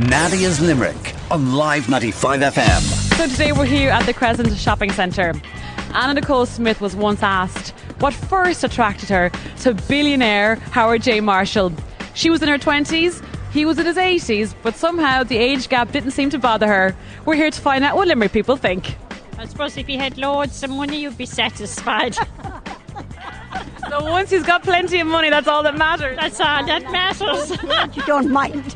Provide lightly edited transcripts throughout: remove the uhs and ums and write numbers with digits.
Nadia's Limerick on Live 95 FM. So today we're here at the Crescent shopping centre. Anna Nicole Smith was once asked what first attracted her to billionaire Howard J. Marshall. She was in her 20s, he was in his 80s, but somehow the age gap didn't seem to bother her. We're here to find out what Limerick people think. I suppose if he had loads of money, you'd be satisfied. So once he's got plenty of money, that's all that matters. That's all that matters. You don't mind.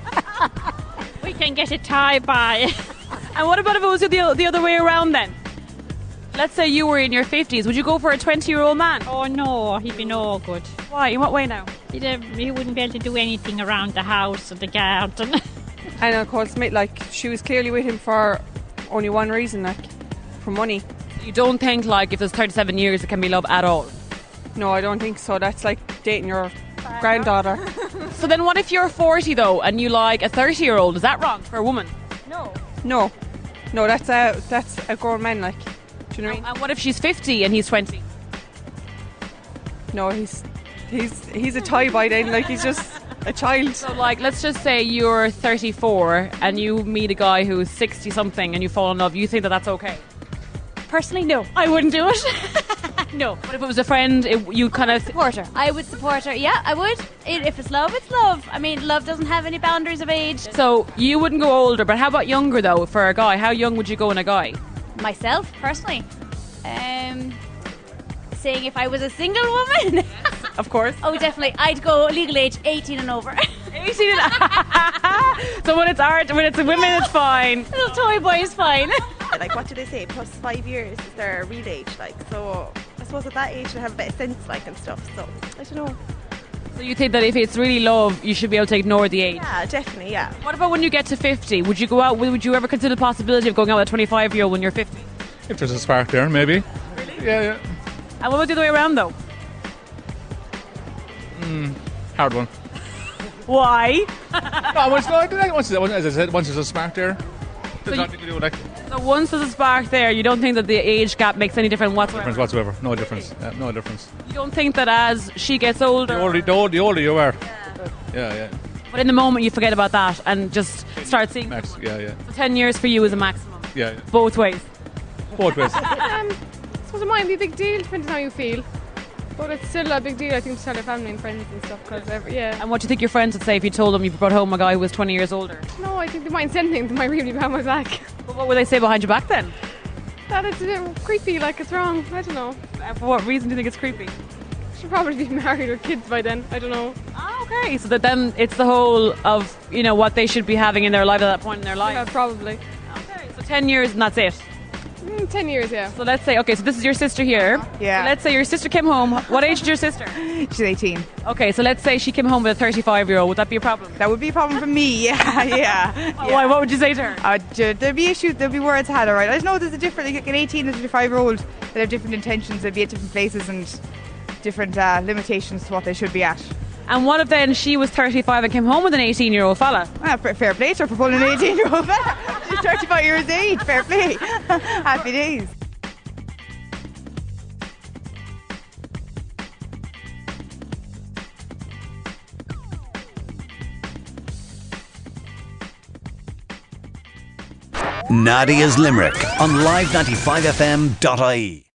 We can get a tie by. And what about if it was the other way around then? Let's say you were in your 50s. Would you go for a 20-year-old man? Oh no, he'd be no good. Why? In what way now? He wouldn't be able to do anything around the house or the garden. Anna Nicole Smith, she was clearly with him for only one reason, for money. You don't think if there's 37 years it can be love at all? No, I don't think so. That's like dating your granddaughter. So then what if you're 40 though and you like a 30-year-old? Is that wrong for a woman? No, that's a grown man, Do you know what I mean? And what if she's 50 and he's 20? No, he's a toy by then, he's just a child. So let's just say you're 34 and you meet a guy who's 60 something and you fall in love. You think that that's okay? Personally, no. I wouldn't do it. No. But if it was a friend, you kind of Support her. I would support her. Yeah, I would. If it's love, it's love. I mean, love doesn't have any boundaries of age. So you wouldn't go older, but how about younger though for a guy? How young would you go in a guy? Myself, personally, saying if I was a single woman, Of course. oh, definitely, I'd go legal age 18 and over. 18 So when it's art, when it's women, it's fine. Little toy boy is fine. What do they say? Plus 5 years is their real age, So I suppose at that age they have a bit of sense, and stuff. So I don't know. So you think that if it's really love, you should be able to ignore the age? Yeah, definitely. Yeah. What about when you get to 50? Would you go out? Would you ever consider the possibility of going out with a 25-year-old when you're 50? If there's a spark there, maybe. Really? Yeah. And what about the other way around though? Hard one. Why? As I said, once there's a spark there, there's nothing to do with So once there's a spark there, you don't think that the age gap makes any difference whatsoever? No difference. Yeah, no difference. You don't think that as she gets older... The older you are. Yeah. But in the moment you forget about that and just start seeing... Max, yeah. So 10 years for you is a maximum? Yeah. Both ways? Both ways. I suppose it might be a big deal, depending on how you feel. But it's still a big deal, I think, to tell your family and friends and stuff. And what do you think your friends would say if you told them you brought home a guy who was 20 years older? No, I think they might say anything. They might really be behind my back. But what would they say behind your back then? That it's a bit creepy, it's wrong. I don't know. And for what reason do you think it's creepy? Should probably be married or kids by then. I don't know. Okay, so that then it's the whole of, what they should be having in their life at that point in their life. Yeah, probably. Okay, so 10 years and that's it. 10 years, yeah. So let's say, so this is your sister here. Yeah. So let's say your sister came home. What age is your sister? She's 18. Okay, so let's say she came home with a 35-year-old. Would that be a problem? That would be a problem for me. Yeah. Why? What would you say to her? There'd be issues. There'd be words had. All right. I just know there's a different. Like an 18 and a 35-year-old that have different intentions. They'd be at different places and different limitations to what they should be at. And what if then she was 35 and came home with an 18-year-old fella? Fair play to her for pulling an 18-year-old fella. She's 35 years of age. Fair play. Happy days. Nadia's Limerick on live95fm.ie.